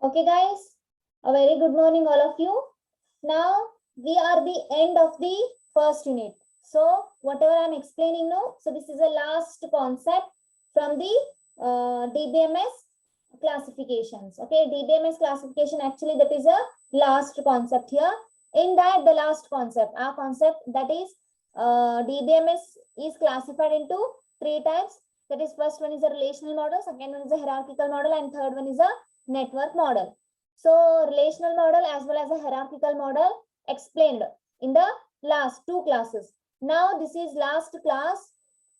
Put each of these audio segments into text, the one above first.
Okay, guys, a very good morning, all of you. Now we are the end of the first unit. So whatever I'm explaining now, so this is the last concept from the DBMS classifications. Okay, DBMS classification, actually that is a last concept here. In that, the last concept, our concept, that is DBMS is classified into three types. That is, first one is a relational model, second one is a hierarchical model, and third one is a network model. So relational model as well as a hierarchical model explained in the last two classes. Now this is last class,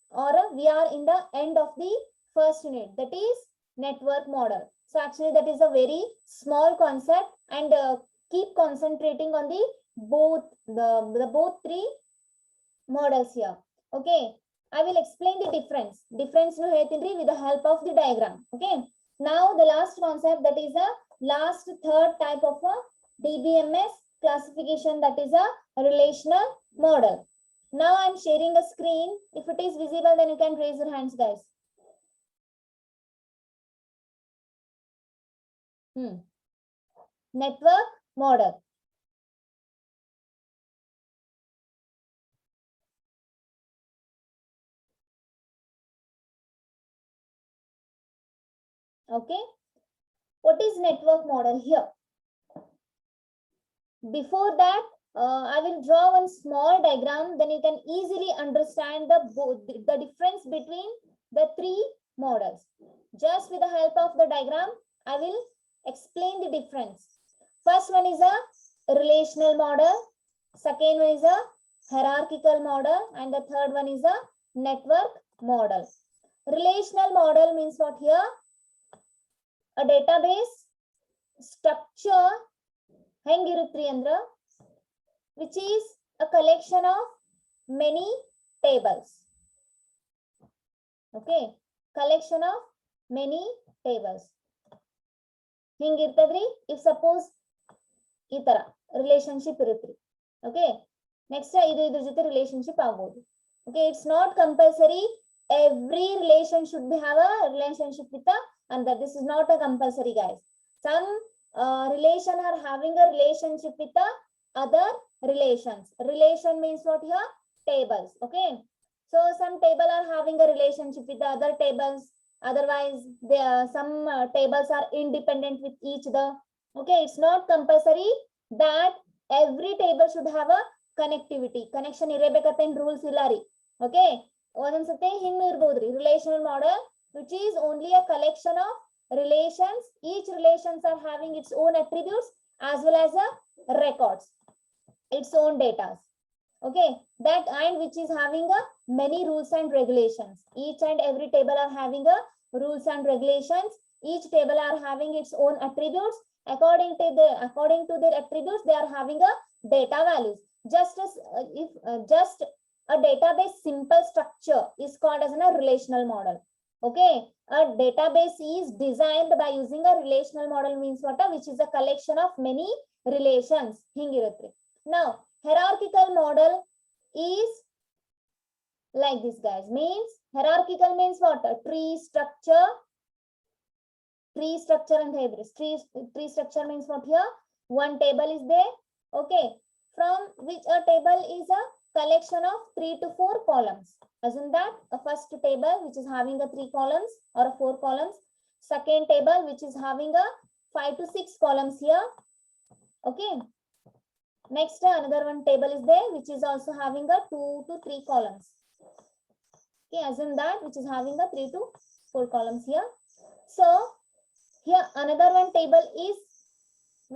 or we are in the end of the first unit, that is network model. So actually that is a very small concept, and keep concentrating on the both three models here. Okay, I will explain the difference with the help of the diagram. Okay, now the last concept, that is a last third type of a DBMS classification, that is a relational model. Now I'm sharing a screen. If it is visible, then you can raise your hands, guys. Network model. Okay, what is network model here? Before that, I will draw one small diagram, then you can easily understand the difference between the three models. Just with the help of the diagram, I will explain the difference. First one is a relational model, second one is a hierarchical model, and the third one is a network model. Relational model means what here? A database structure ಹೆಂಗಿರುತ್ರಿ ಅಂದ್ರ which is a collection of many tables. Okay, collection of many tables ಹಿಂಗಿರ್ತದ್ರಿ. If suppose ಈ ತರ relationship ಇರುತ್ರಿ. Okay, next ಇದ್ರ ಜೊತೆ relationship ಆಗ್ಬೋದು. Okay, it's not compulsory every relation should have a relationship with another. This is not a compulsory, guys. Some relation are having a relationship with the other relations. Relation means what here? Tables. Okay, so some table are having a relationship with the other tables, otherwise some tables are independent with each other. Okay, it's not compulsory that every table should have a connectivity. Connection ಇರಬೇಕಂತ rules ಇಲ್ಲ ರೀ. Okay, ಒಂದೊಂದ್ಸತಿ ಹಿಂಗ್ ಇರಬಹುದ್ರಿ relational model, which is only a collection of relations. Each relations are having its own attributes as well as a records, its own data. Okay, that and which is having a many rules and regulations. Each and every table are having a rules and regulations. Each table are having its own attributes. According to their attributes, they are having a data values. Just as just a database simple structure is called as a relational model. Okay, a database is designed by using a relational model means what? Which is a collection of many relations. ಹಿಂಗಿರುತ್ತೆ. Now, hierarchical model is like this, guys. Means hierarchical means what? A tree structure. Tree structure and tree structure means what here? One table is there. Okay, from which a table is a collection of 3 to 4 columns. As in that, a first table which is having a 3 columns or a 4 columns. Second table which is having a 5 to 6 columns here. Okay. Next, another one table is there which is also having a 2 to 3 columns. Okay, as in that, which is having a 3 to 4 columns here. So here another one table is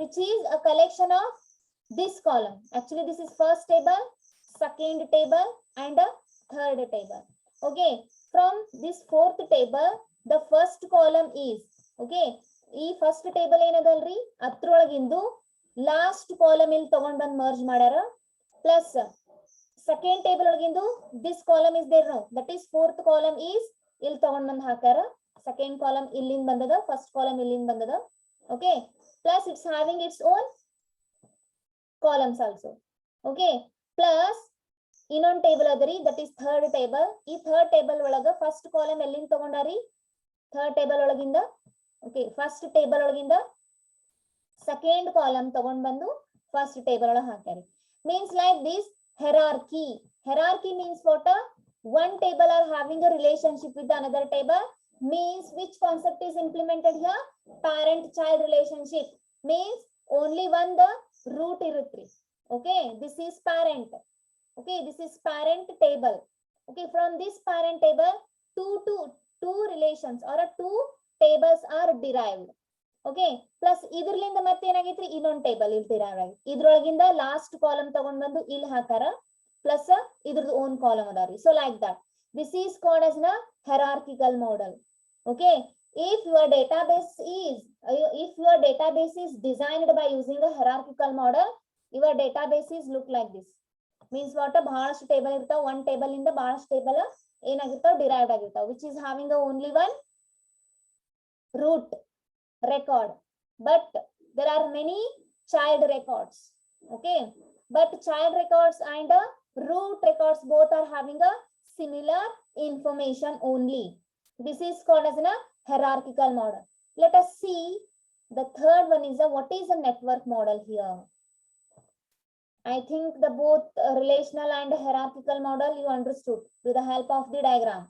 which is a collection of this column. Actually, this is first table, second table, and a third table. Okay, from this fourth table, the first column is okay. ಈ first table ಏನದಲ್ರಿ ಅದ್ರೊಳಗಿಂದು last column ಇಲ್ಲಿ ತಗೊಂಡ್ ಬಂದ್ merge ಮಾಡ್ಯಾರ. Plus second table ಒಳಗಿಂದು this column is there no, that is fourth column is ಇಲ್ಲಿ ತಗೊಂಡ್ ಬಂದ್ ಹಾಕ್ಯಾರ. ಸೆಕೆಂಡ್ ಕಾಲಮ್ ಇಲ್ಲಿಂದ ಬಂದದ, ಫಸ್ಟ್ ಕಾಲಮ್ ಇಲ್ಲಿಂದ ಬಂದದ. Okay, plus it's having its own columns also. Okay, plus ಇನ್ನೊಂದು ಟೇಬಲ್ ಅದರಿ, ದಟ್ ಈಸ್ ಥರ್ಡ್ ಟೇಬಲ್. ಈ ಥರ್ಡ್ ಟೇಬಲ್ ಒಳಗ ಫಸ್ಟ್ ಕಾಲಮ್ ಎಲ್ಲಿಂದ ತಗೊಂಡಾರಿ? ಥರ್ಡ್ ಟೇಬಲ್ ಒಳಗಿಂದ. ಓಕೆ, ಫಸ್ಟ್ ಟೇಬಲ್ ಒಳಗಿಂದ ಸೆಕೆಂಡ್ ಕಾಲಮ್ ತಗೊಂಡ್ ಬಂದು ಫಸ್ಟ್ ಟೇಬಲ್ ಒಳಗೆ ಹಾಕ್ಯಾರಿ. Means like this hierarchy. Hierarchy means what? One table are having a relationship with another table. Means which concept is implemented here? Parent child relationship. Means only one the root irutri. Okay, this is parent. Okay, this is parent table. Okay, from this parent table two relations or two tables are derived. Okay plus ಇದ್ರಲಿಂದ ಮತ್ತೆ ಏನಾಗೈತ್ರಿ ಇನ್ನೊಂದು table ಇಲ್ಲಿ derive ಆಗಿ ಇದ್ರೊಳಗಿಂದ last column ತಗೊಂಡ್ ಬಂದು ಇಲ್ಲಿ ಹಾಕಾರ ಪ್ಲಸ್ ಇದ್ರದ್ದು ಓನ್ ಕಾಲಮ್ ಅದಾವ್ರಿ. So like that this is called as ನ hierarchical model. Okay, if your database is designed by using a hierarchical model, your database is look like this. Means what? ಬಹಳಷ್ಟು table ಇರ್ತಾವ, one table ಇಂದ ಬಹಳಷ್ಟು table ಏನಾಗಿರ್ತಾವ derived ಆಗಿರ್ತಾವ, which is having only one root record, but there are many child records. Okay, but child records and root records both are having a similar information only. This is called as a hierarchical model. Let us see the third one is what is a network model here. I think the both relational and hierarchical model you understood with the help of the diagram.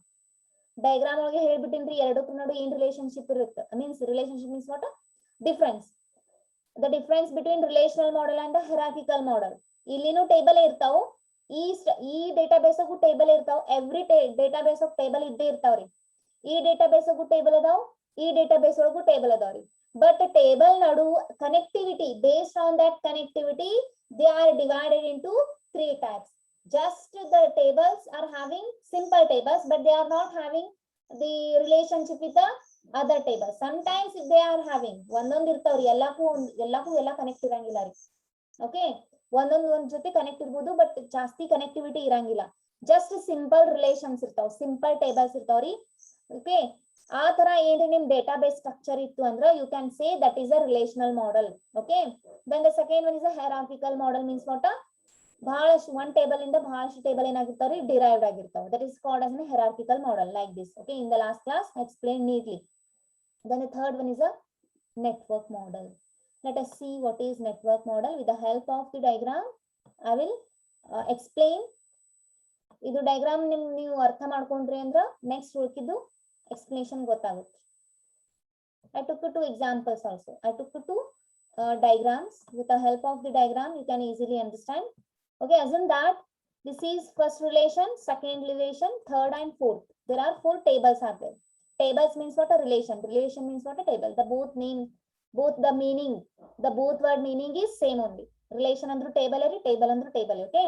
Diagram ಒಳಗೆ ಹೇಳ್ಬಿಟ್ಟಿನ್ರಿ ಎರಡಕ್ಕೂ ನಡು ಏನ್ relationship ಇರುತ್ತೆ. Means relationship means what? Difference. The difference between relational model and hierarchical model. ಇಲ್ಲಿನೂ table ಇರ್ತಾವ, ಈ database ಆಗು table ಇರ್ತಾವ. ಎವ್ರಿ ಡೇಟಾಬೇಸ್ ಆಫ್ ಟೇಬಲ್ ಇದ್ದೇ ಇರ್ತಾವ್ರಿ. ಈ ಡೇಟಾಬೇಸ್ ಆಗು ಟೇಬಲ್ ಅದಾವ, ಈ ಡೇಟಾಬೇಸ್ ಒಳಗೂ ಟೇಬಲ್ ಅದಾವ್ರಿ. ಬಟ್ ಟೇಬಲ್ ನಡು connectivity, based on that connectivity they are divided into three types. Just the tables are having simple tables, but they are not having the relationship with the other tables. Sometimes if they are having ಒಂದೊಂದು ಇರ್ತಾವ್ರಿ, ಎಲ್ಲಕ್ಕೂ ಎಲ್ಲ connect ಇರಂಗಿಲ್ಲ ರೀ. Okay, ಒಂದ್ ಜೊತೆ connect ಇರ್ಬೋದು, but ಜಾಸ್ತಿ ಕನೆಕ್ಟಿವಿಟಿ ಇರಂಗಿಲ್ಲ. ಜಸ್ಟ್ ಸಿಂಪಲ್ ರಿಲೇಷನ್ಸ್ ಇರ್ತಾವ, ಸಿಂಪಲ್ ಟೇಬಲ್ಸ್ ಇರ್ತಾವ್ರಿ. ಓಕೆ, ಆ ತರ ಏನ್ರಿ ನಿಮ್ ಡೇಟಾಬೇಸ್ ಸ್ಟ್ರಕ್ಚರ್ ಇತ್ತು ಅಂದ್ರ you can say that is a relational model. Okay, then the second one is a hierarchical model. Means what? ಬಹಳಷ್ಟು ಒನ್ ಟೇಬಲ್ ಇಂದ ಬಹಳಷ್ಟು ಟೇಬಲ್ ಏನಾಗಿರ್ತಾವ್ರಿ ಡಿರೈವ್ಡ್ ಆಗಿರ್ತಾವ. That is called as a hierarchical model like this. Okay, in the last class I explained neatly. Then the third one is a network model. Let us see what is network model. With the help of the diagram I will explain. ಇದು diagram ನೀವು ಅರ್ಥ ಮಾಡ್ಕೊಂಡ್ರಿ ಅಂದ್ರ next ಉಳಿಕಿದ್ದು explanation ಗೊತ್ತಾಗುತ್ತೆ. I took two examples also. I took two diagrams. With the help of the diagram you can easily understand. Okay, assume that this is first relation, second relation, third and fourth. There are four tables are there. Tables means what? A relation. Relation means what? A table. The both word meaning is same only. Relation andru table ari, table andru table. Okay,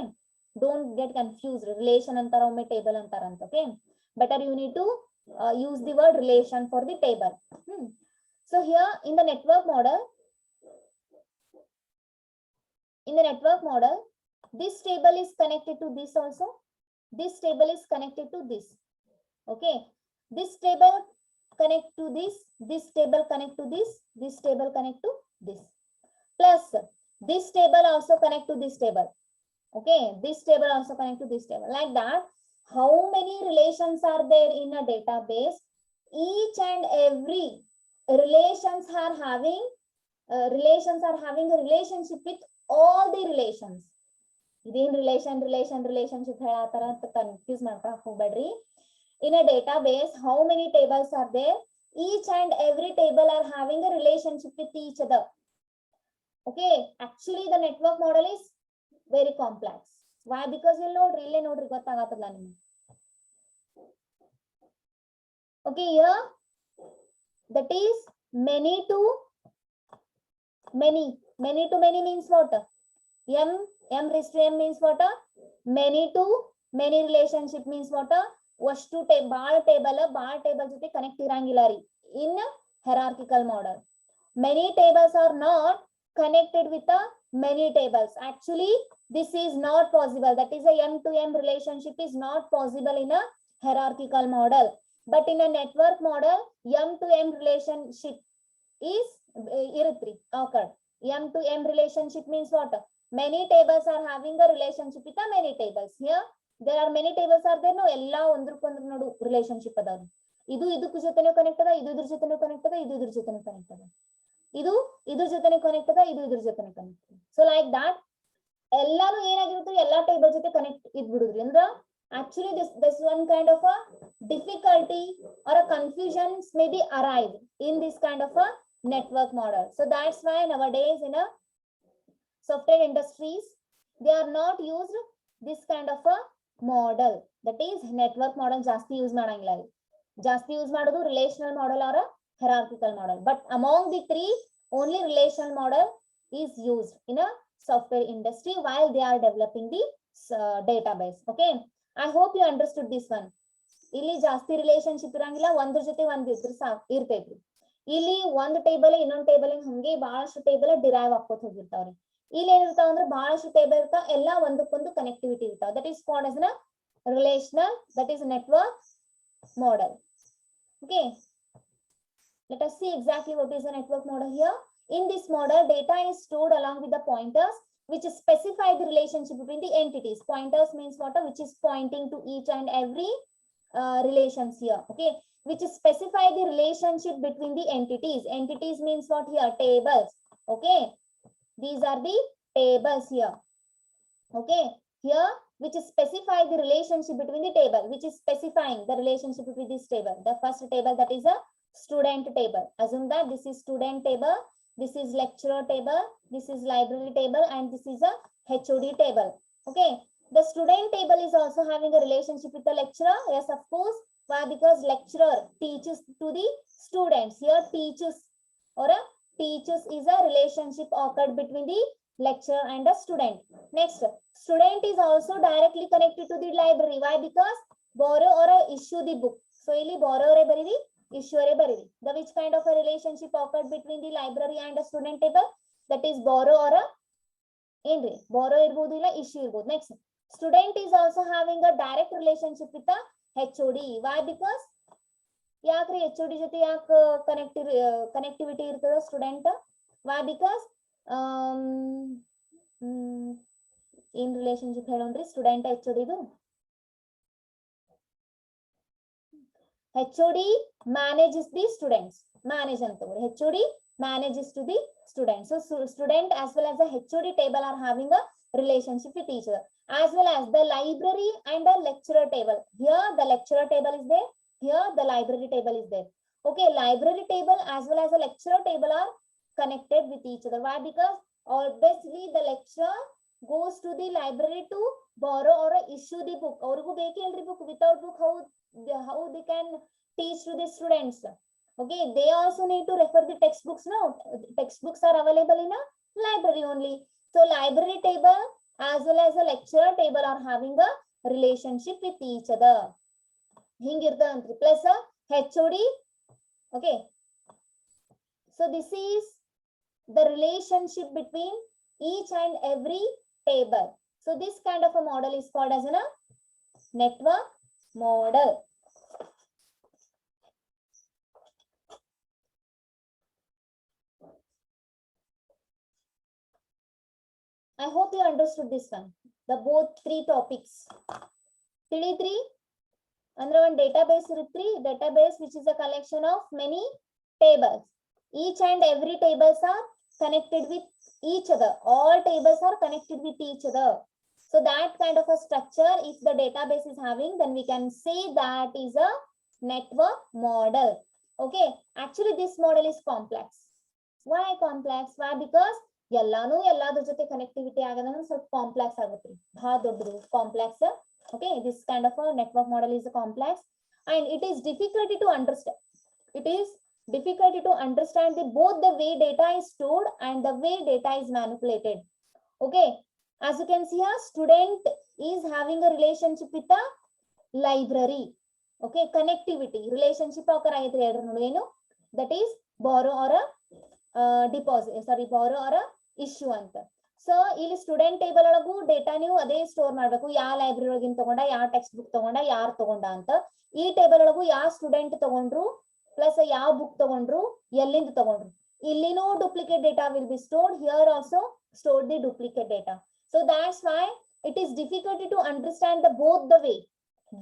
don't get confused. Relation antara omme table antara anta. Okay, better you need to use the word relation for the table. So here in the network model, this table is connected to this also. This table is connected to this. Okay, this table connect to this. This table connect to this. This table connect to this. Plus this table also connect to this table. Okay, this table also connect to this table. Like that, how many relations are there in a database? Each and every relations are having a relationship with all the relations. Iದೇನ್ relationship ಹೇಳಾತರ ಅಂತ confuse ಮಾಡ್ಕೊಳಕ್ ಹೋಗ್ಬೇಡ್ರಿ. In a database, how many tables are there? Each and every table are having a relationship with each other. Okay, actually the network model is very complex. Why? Because you'll ನೋಡ್ರಿ ಗೊತ್ತಾಗತ್ತಲ್ಲ ನಿಮ್ಗೆ. Okay, here that is many to many. Many to many means what? M raised to m means what? Many to many relationship means what? ಅಷ್ಟು ಬಾಳ table ಜೊತೆ connect ಇರಂಗಿಲ್ಲ ರೀ ಇನ್ hierarchical model. Many tables are not connected with the many tables. Actually this is not possible. That is a m to m relationship is not possible in a hierarchical model. But in a network model, m to m relationship is irutri occurred. M to m relationship means what? Many tables are having a relationship with the many tables. Here there are many tables are there. No, ಎಲ್ಲ ಒಂದಕ್ಕೊಂದ್ರ ನಡು relationship ಅದಾವ. ಇದು ಇದಕ್ಕೂ ಜೊತೆನೂ connect ಅದ, ಇದು ಇದ್ರ ಜೊತೆನೂ ಕನೆಕ್ಟ್ ಅದ, ಇದು ಇದ್ರ ಜೊತೆನೂ ಕನೆಕ್ಟ್ ಅದ. ಇದು ಇದ್ರ ಜೊತೆನೆ ಕನೆಕ್ಟ್ ಅದ, ಇದು ಇದ್ರ ಜೊತೆನೆ ಕನೆಕ್ಟ್. ಸೊ ಲೈಕ್ ದಟ್ ಎಲ್ಲಾನು ಏನಾಗಿರುತ್ತೆ, ಎಲ್ಲಾ ಟೇಬಲ್ ಜೊತೆ ಕನೆಕ್ಟ್ ಇದ್ಬಿಡುದ್ರಿ ಅಂದ್ರ actually this one kind of a difficulty or a confusions may be arise in this kind of a network model. So that's why nowadays in a software industries they are not used this kind of a model, that is network model ಜಾಸ್ತಿ use ಮಾಡಂಗಿಲ್ಲ. ಜಾಸ್ತಿ use ಮಾಡೋದು relational model or a hierarchical model, but among the three only relational model is used in a software industry while they are developing the database. Okay, I hope you understood this one. ಇಲ್ಲಿ ಜಾಸ್ತಿ relationship ಇರಂಗಿಲ್ಲ, ಒಂದ್ರ ಜೊತೆ ಒಂದ್ ಇರ್ತೈತ್ರಿ. ಇಲ್ಲಿ ಒಂದ್ table ಇನ್ನೊಂದ್ table ಹಂಗೆ ಬಹಳಷ್ಟು ಟೇಬಲ್ ಡಿರೈವ್ ಆಕೋತ ಹೋಗಿರ್ತಾವ್ರಿ. ಇಲ್ಲಿ ಏನಿರ್ತಾವ ಅಂದ್ರೆ ಬಹಳಷ್ಟು ಟೇಬಲ್ ಇರ್ತಾವ, ಎಲ್ಲಾ ಒಂದಕ್ಕೊಂದು ಕನೆಕ್ಟಿವಿಟಿ ಇರ್ತಾವ. That is called as a relational, that is network model. Okay, let us see exactly what is a network model here. In this model, data is stored along with the pointers which specify the relationship between the entities. Pointers means what? Which is pointing to each and every relations here. Okay, which specify the relationship between the entities. Entities means what here? Tables. Okay, these are the tables here. Okay, here which specify the relationship between the table, which is specifying the relationship between this table. The first table, that is a student table. Assume that this is student table, this is lecturer table, this is library table, and this is a HOD table. Okay, the student table is also having a relationship with the lecturer. Yes, of course. Why? Because lecturer teaches to the students. Here teaches or a teaches is a relationship occurred between the lecturer and a student. Next, student is also directly connected to the library. Why? Because borrow or issue the book. So ಇಲ್ಲಿ borrower ಬರೀರಿ, issuer ಬರೀರಿ. The which kind of a relationship occurred between the library and a student table? That is borrow or a ಏನ್ರಿ borrow ಇರ್ಬೋದು, ಇಲ್ಲ issue ಇರ್ಬೋದು. Next, student is also having a direct relationship with the HOD. Why? Because ಯಾಕ್ರಿ HOD ಜೊತೆ ಯಾಕೆ connectivity ಇರ್ತದ student? Why? Because ಏನ್ relationship ಹೇಳೋಣ್ರಿ student HOD ಇದು? HOD manages the students. Manage ಅಂತ ತಗೋರಿ. HOD manages to the students. So student as well as the HOD table are having a relationship with each other, as well as the library and the lecturer table. Here the lecturer table is there, here the library table is there. Okay, library table as well as the lecturer table are connected with each other. Why? Because obviously the lecturer goes to the library to borrow or issue the book. ಅವ್ರಿಗೂ ಬೇಕೇಳ್ರಿ book. Without book how they can teach to the students? Okay, they also need to refer the textbooks. Now textbooks are available in a library only. So library table as well as the lecturer table are having a relationship with each other. Hingirtadantri plus a HOD. Okay, so this is the relationship between each and every table. So this kind of a model is called as a network model. I hope you understood this one. The both three topics. ತಿಳಿದ್ರಿ ಅಂದ್ರೆ ಒಂದು database ಇರುತ್ರಿ. Database which is a collection of many tables. Each and every tables are connected with each other. All tables are connected with each other. So that kind of a structure, if the database is having, then we can say that is a network model. Okay, actually this model is complex. Why complex? Why? Because ಎಲ್ಲಾನು ಎಲ್ಲಾದ್ರ ಜೊತೆ connectivity ಆಗೋದಂದ್ರೆ ಸ್ವಲ್ಪ complex ಆಗುತ್ತೆ, ಬಹಳ ದೊಡ್ಡದು complex. Okay, this kind of a network model is complex and it is difficult to understand. It is difficult to understand both the way data is stored and the way data is manipulated. Okay, as you can see here, student is having a relationship with the library. Okay, connectivity relationship occur ಆಯ್ತು ಹೇಳ್ರಿ ನೋಡಿ ಏನು, that is borrow or a borrow or a issue ಅಂತ. So ಇಲ್ಲಿ student table ಒಳಗೂ data ನೀವು ಅದೇ store ಮಾಡ್ಬೇಕು. ಯಾವ ಲೈಬ್ರರಿ ಒಳಗಿನ ತಗೊಂಡ, ಯಾವ ಟೆಕ್ಸ್ಟ್ ಬುಕ್ ತಗೊಂಡ, ಯಾರು ತಗೊಂಡ ಅಂತ. ಈ ಟೇಬಲ್ ಒಳಗೂ ಯಾವ ಸ್ಟೂಡೆಂಟ್ ತಗೊಂಡ್ರು ಪ್ಲಸ್ ಯಾವ ಬುಕ್ ತಗೊಂಡ್ರು, ಎಲ್ಲಿಂದ ತಗೊಂಡ್ರು. ಇಲ್ಲಿನೂ duplicate data will be stored. Here also stored the duplicate data. So that's why it is difficult to understand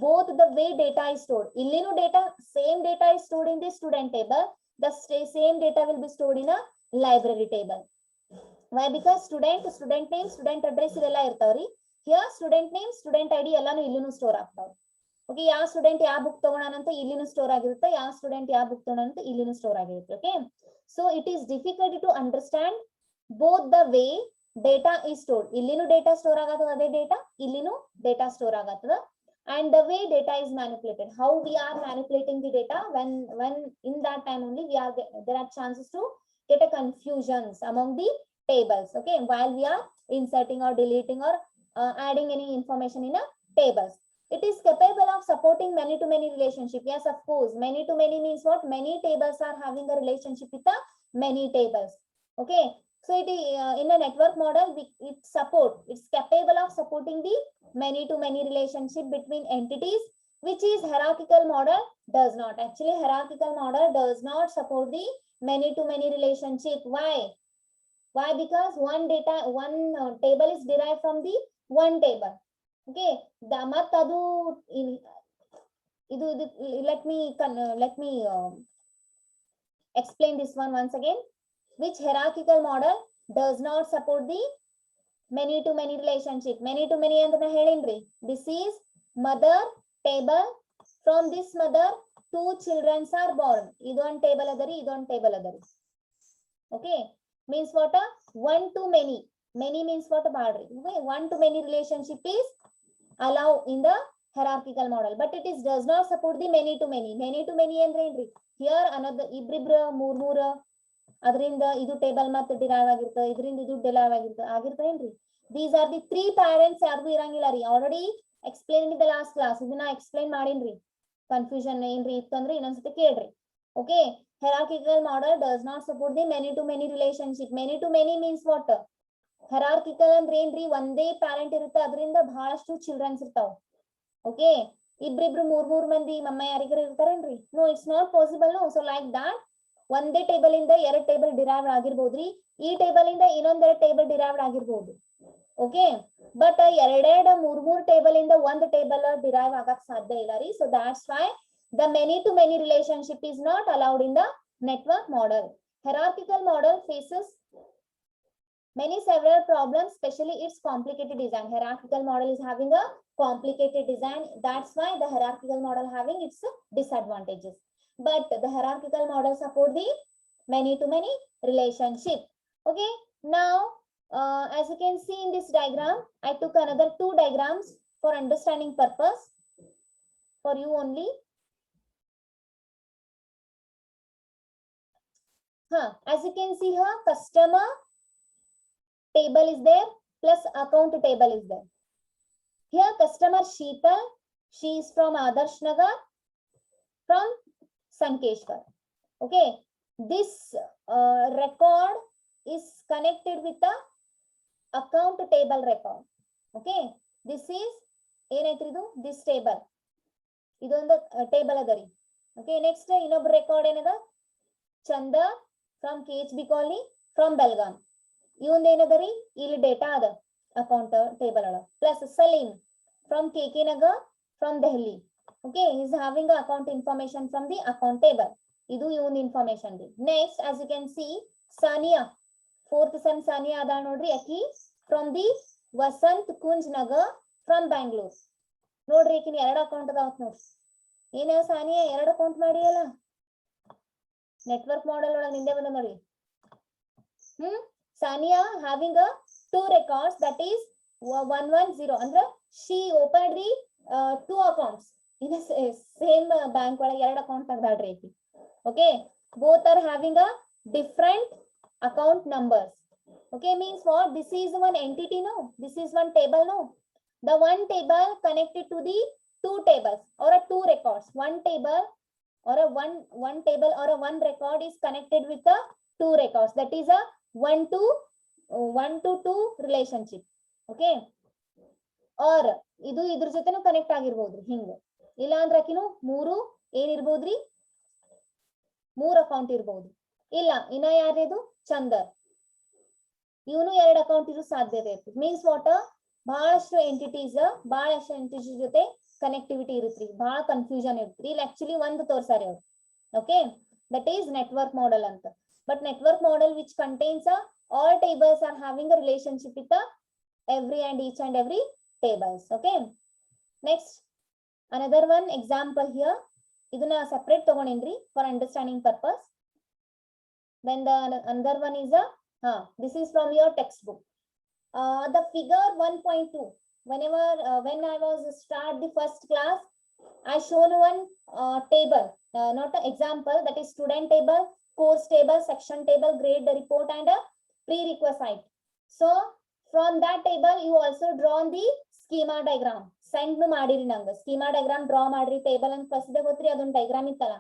both the way data is stored. Illinu data, same data is stored in the student table. The same data will be stored in a library table. Why? Because student name, student address ಇವೆಲ್ಲ ಇರ್ತಾವ್ರಿ. Here student name, student ID ಎಲ್ಲಾನು ಇಲ್ಲಿನೂ store ಆಗ್ತಾವ. Okay, ಯಾವ student ಯಾವ book ತಗೋಣಂತ ಇಲ್ಲಿನೂ store ಆಗಿರುತ್ತೆ, ಯಾವ ಸ್ಟೂಡೆಂಟ್ ಯಾವ ಬುಕ್ ತಗೋಣಂತ ಇಲ್ಲಿನೂ ಸ್ಟೋರ್ ಆಗಿರುತ್ತೆ. Okay, so it is difficult to understand both the way data is stored. ಇಲ್ಲಿನೂ ಡೇಟಾ ಸ್ಟೋರ್ ಆಗತ್ತದ, ಅದೇ ಡೇಟಾ ಇಲ್ಲಿನೂ ಡೇಟಾ ಸ್ಟೋರ್ ಆಗತ್ತದ. And the way data is manipulated, how we are manipulating the data, when in that time only there are chances to get a confusions among the tables. Okay, while we are inserting or deleting or adding any information in a tables. It is capable of supporting many to many relationship. Yes, of course, many to many means what? Many tables are having a relationship with the many tables. Okay, so it is in a network model, it's capable of supporting the many to many relationship between entities, which is hierarchical model does not. Actually, hierarchical model does not support the many to many relationship. Why? Because one table is derived from the one table. Okay, let me explain this one once again. Which hierarchical model does not support the many to many relationship? Many to many ಅಂತ ಹೇಳಿನ್ರಿ. This is mother table. From this mother 2 children are born. ಇದೊಂದು table ಅದರಿ, ಇದೊಂದು table ಅದರಿ. Okay, means what? One to many. Many means what? Badri. Okay, one to many relationship is allowed in the hierarchical model, but it is does not support the many to many. Many to many ಅಂದ್ರೆ ಏನ್ರಿ? Here another ಇಬ್ರಿಬ್ರ ಮೂರ್ ಅದರಿಂದ ಇದು table ಮತ್ತೆ derive ಆಗಿರ್ತದೆ, ಇದರಿಂದ ಇದು derive ಆಗಿರ್ತೇನ್ರಿ. ದೀಸ್ ಆರ್ ದಿ 3 ಪ್ಯಾರೆಂಟ್ಸ್ ಯಾರ್ದು ಇರಂಗಿಲ್ಲ ರೀ. Already explain in the last class, ಇದನ್ನ ಎಕ್ಸ್ಪ್ಲೇನ್ ಮಾಡಿನ್ರಿ. ಕನ್ಫ್ಯೂಷನ್ ಏನ್ರಿ ಇತ್ತಂದ್ರೆ ಇನ್ನೊಂದ್ಸತಿ ಕೇಳ್ರಿ. ಓಕೆ, hierarchical model does not support the many to many relationship. Many to many means what? hierarchical ಅಂದ್ರೆ ಏನ್ರಿ? ಒಂದೇ ಪ್ಯಾರೆಂಟ್ ಇರುತ್ತೆ, ಅದರಿಂದ ಬಹಳಷ್ಟು ಚಿಲ್ಡ್ರನ್ಸ್ ಇರ್ತಾವ. ಓಕೆ, ಇಬ್ರಿಬ್ರು ಮೂರ್ ಮಂದಿ ಮಮ್ಮ ಯಾರಿಗಾರ ಇರ್ತಾರೇನ್ರಿ? No, it's not possible. No, so like that ಒಂದೇ ಟೇಬಲ್ ಇಂದ 2 ಟೇಬಲ್ ಡಿರೈವ್ ಆಗಿರ್ಬೋದ್ರಿ. ಈ ಟೇಬಲ್ ಇಂದ ಇನ್ನೊಂದೆರಡು ಟೇಬಲ್ ಡಿರೈವ್ ಆಗಿರ್ಬೋದು. ಓಕೆ, ಬಟ್ ಎರಡೆರಡು ಮೂರ್ ಟೇಬಲ್ ಇಂದ ಒಂದು ಟೇಬಲ್ ಡಿರೈವ್ ಆಗಕ್ ಸಾಧ್ಯ ಇಲ್ಲ ರೀ. So that's why the many to many relationship is not allowed in the network model. Hierarchical model faces several problems, especially its complicated design. Hierarchical model is having a complicated design. That's why the hierarchical model having its disadvantages. But the hierarchical model support the many to many relationship. Okay, now as you can see in this diagram, I took another 2 diagrams for understanding purpose for you only. As you can see here, customer table is there plus account table is there. Here customer Sheetal, she is from Adarsh Nagar, from Sankeshwar. Okay, this record is connected with the account table record. Okay, this is ಏನೈತ್ರಿದು? this table, ಇದೊಂದು table ಅದರಿ. Okay, next ಇನ್ನೊಬ್ಬ record ಏನದ? ಚಂದ from KHB colony from Belgaum. ಇವಂದ ಏನದರಿ? ಇಲ್ಲಿ data ಅದ account table ಅಳ. Plus Salim from KK Nagar from Delhi. Okay, he is having the account information from the account table. Idu even information ರಿ. Next, as you can see, Sania, 4th sem Sania ಅದ ನೋಡ್ರಿ. ಅಕಿ from the Vasant Kunj Nagar from Bangalore. ನೋಡ್ರಿ, ಈಕಿನ 2 account ಅದಾವ ನೋಡ್ರಿ. ಏನ Sania 2 account ಮಾಡಿಯಲ್ಲ? Network model ಒಳಗೆ ನಿಂದೆ ಬಂದ ನೋಡಿ. Sania having a 2 records, that is 110. ಅಂದ್ರೆ she opened the 2 accounts in a same bank ಒಳಗೆ 2 ಅಕೌಂಟ್ ತೆಗ್ದಾಳ್ರಿ ಐತಿ. Okay, both are having a different account numbers. Okay, means what? This is one entity, no? This is one table, no? The one table connected to the 2 tables or a 2 records. One table or a one table or a one record is connected with the 2 records. That is a 1 to 2 relationship. Okay, or ಇದು ಇದ್ರ ಜೊತೆನೂ connect ಆಗಿರ್ಬೋದ್ರಿ. ಹಿಂಗ ಇಲ್ಲ ಅಂದ್ರೆ ಆಕಿನು 3 ಏನಿರ್ಬೋದ್ರಿ? 3 account ಇರ್ಬೋದು. ಇಲ್ಲ, ಇನ್ನ ಯಾರ್ದು? ಚಂದರ್, ಇವನು 2 ಅಕೌಂಟ್ ಇರೋ ಸಾಧ್ಯತೆ ಇರ್ತದೆ. Means what? ಬಹಳಷ್ಟು ಎಂಟಿಟೀಸ್ ಜೊತೆ ಕನೆಕ್ಟಿವಿಟಿ ಇರುತ್ರಿ, ಬಹಳ ಕನ್ಫ್ಯೂಷನ್ ಇರುತ್ರಿ. ಇಲ್ಲಿ ಆಕ್ಚುಲಿ ಒಂದು ತೋರ್ಸಾರಿ ಅವ್ರು. Okay, that is network model ಅಂತ. but network model which contains all tables are having a relationship with every and each and every tables. Okay, next another one example here. Iduna separate tagondindri for understanding purpose. Then the another one is this is from your textbook. The figure 1.2. Whenever when I was start the first class, I shown one table, not an example, that is student table, course table, section table, grade report, and a prerequisite. So from that table, you also draw the schema diagram. Send no madiri nanga schema diagram draw madiri table and first gotri adon diagram ittala.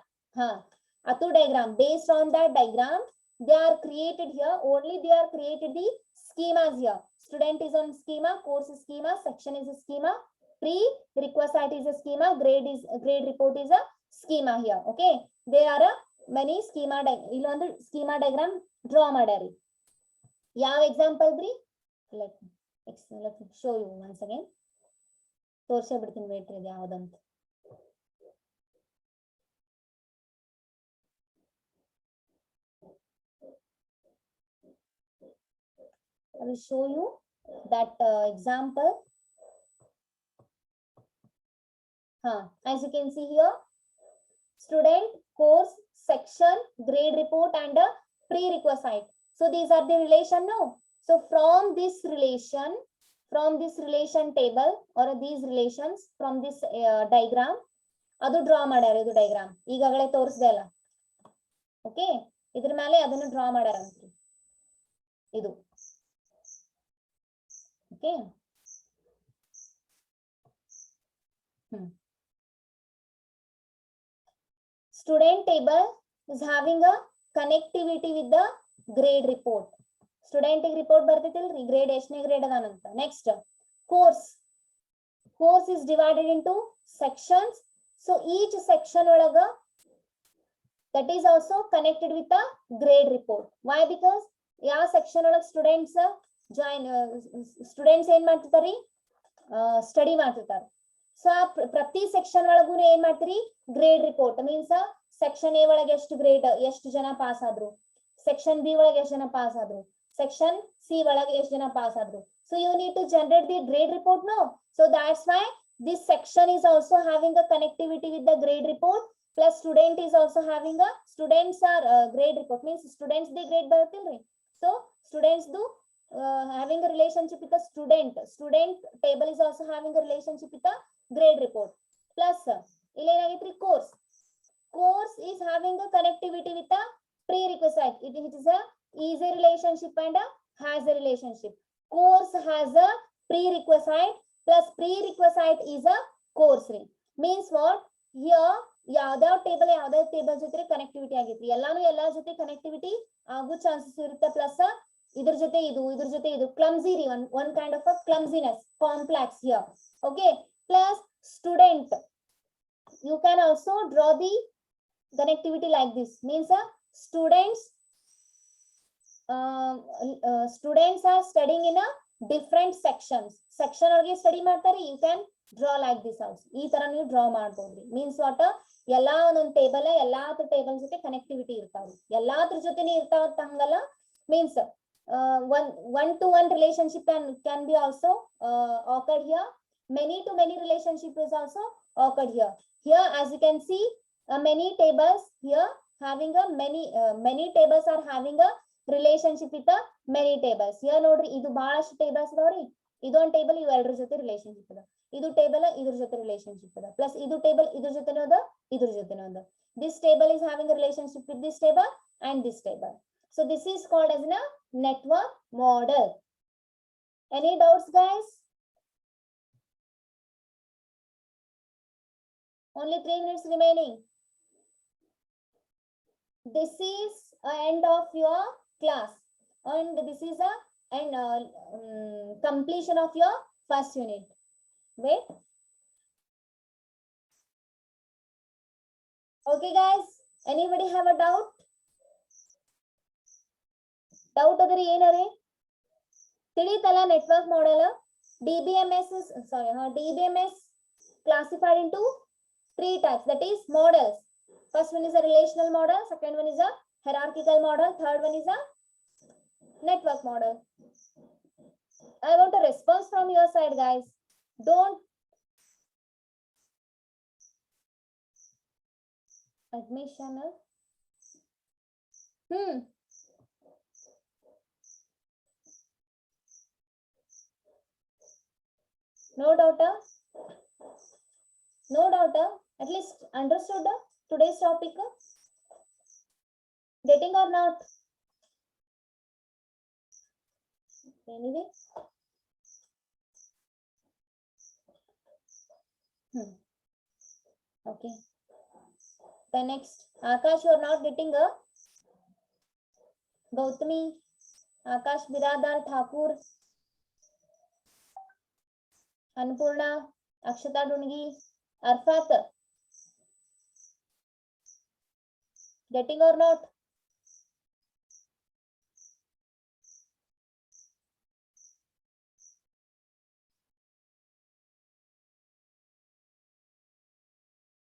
Atu diagram, based on that diagram, they are created here. Only they are created the schemas here. Student is on schema, course is schema, section is a schema, prerequisite is a schema, grade report is a schema here. Okay, there are many schema schema diagram draw madari. Yav example 3. Let me show you once again. Torshe bidತೀನಿ wait ಇದೆ ಯಾವುದಂತ. I will show you that example. As you can see here, student, course, section, grade report, and a prerequisite. So these are the relation now. So from this relation table or these relations from this diagram, adu draw madare idu diagram. ಈಗಾಗಲೇ ತೋರಿಸಿದೆ ಅಲ್ಲ. Okay, ಇದ್ರ ಮೇಲೆ ಅದನ್ನು draw ಮಾಡಾರಂತೆ ಇದು. Okay, student table is having a connectivity with the grade report. Student report ಬರ್ತಿತ್ತಿಲ್ರಿ, grade ಎಷ್ಟನೇ grade ಅದಾನಂತ. Next, course is divided into sections. So each section ಒಳಗ that is also connected with the grade report. Why? Because ಯಾವ section ಒಳಗ students ಏನ್ ಮಾಡ್ತಿರ್ತಾರಿ, study ಮಾಡ್ತಿರ್ತಾರೆ. So ಪ್ರತಿ section ಒಳಗೂ ಏನ್ ಮಾಡ್ತೀರಿ, grade report means section A ಒಳಗೆ ಎಷ್ಟು ಗ್ರೇಡ್, ಎಷ್ಟು ಜನ ಪಾಸ್ ಆದ್ರು, ಸೆಕ್ಷನ್ ಬಿ ಒಳಗೆ ಎಷ್ಟು ಜನ ಪಾಸ್ ಆದ್ರು, section C ಒಳಗೆ ಎಷ್ಟು ಜನ ಪಾಸ್ ಆದ್ರು. So you need to generate the grade report now. So that's why this section is also having a connectivity with the grade report, plus student is also having a students are grade report means students the grade ಬರುತ್ತಿಲ್ರಿ. So students do having a relationship with the student table is also having a relationship with the grade report. Plus ಇಲ್ಲಿ ಏನಾಗಿತ್ರಿ, course is having a connectivity with the prerequisite. It is a is a relationship and a has a relationship. Course has a prerequisite plus prerequisite is a course ring. Means what? Here ಯಾವ್ದಾವ್ table ಜೊತೆ connectivity ಆಗಿತ್ರಿ, ಎಲ್ಲಾ ಜೊತೆ connectivity ಆಗೋ chances ಇರುತ್ತೆ. Plus ಇದ್ರ ಜೊತೆ ಇದು ಕ್ಲಮ್ಸಿ ರೀ, one kind of a clumsiness, complex here. Okay, plus student, you can also draw the connectivity like this. Means students are studying in a different sections. Section ಒಳಗೆ study ಮಾಡ್ತಾರೆ, you can draw like this also. ಈ ತರ ನೀವು draw ಮಾಡಬಹುದು. Means what, ಎಲ್ಲಾ ಒಂದೊಂದು table, ಎಲ್ಲಾದ್ರ table ಜೊತೆ connectivity ಇರ್ತಾವ್ರಿ, ಎಲ್ಲಾದ್ರ ಜೊತೆನೇ ಇರ್ತಾವಂತ ಹಂಗಲ್ಲ. Means one to one relationship can be also occurred here. Many to many relationship is also occurred here. Here as you can see, many tables here having a many tables are having a relationship with many tables. Here ನೋಡ್ರಿ, ಇದು ಬಹಳಷ್ಟು tables ಅದಾವ್ರಿ. ಇದೊಂದು table ಇವೆರಡರ ಜೊತೆ relationship ಅದ, ಇದು table ಇದ್ರ ಜೊತೆ ರಿಲೇಶನ್ಶಿಪ್ ಅದ, ಪ್ಲಸ್ ಇದು ಟೇಬಲ್ ಇದ್ರ ಜೊತೆನೂ ಅದ, ಇದ್ರ ಜೊತೆನೂ ಅದ. This table is having a relationship with this table and this table. So this is called as a network model. Any doubts, guys? Only 3 minutes remaining. This is the end of your class, and this is a completion of your first unit. Wait. Okay, guys. Anybody have a doubt? Doubt adare ಏನರೆ ತಿಳಿತಲ್ಲ network model. DBMS classified into 3 types, that is models. First one is a relational model, second one is a hierarchical model. Third one is a network model. I want a response from your side, guys. Don't admission. No doubt. No doubt. At least understood today's topic. Getting or not? Anyway. Okay. The next. Akash, you are not getting a Gautami, Akash Biradar Thakur, Annapurna, Akshata Dungi, Arfat. Getting or not?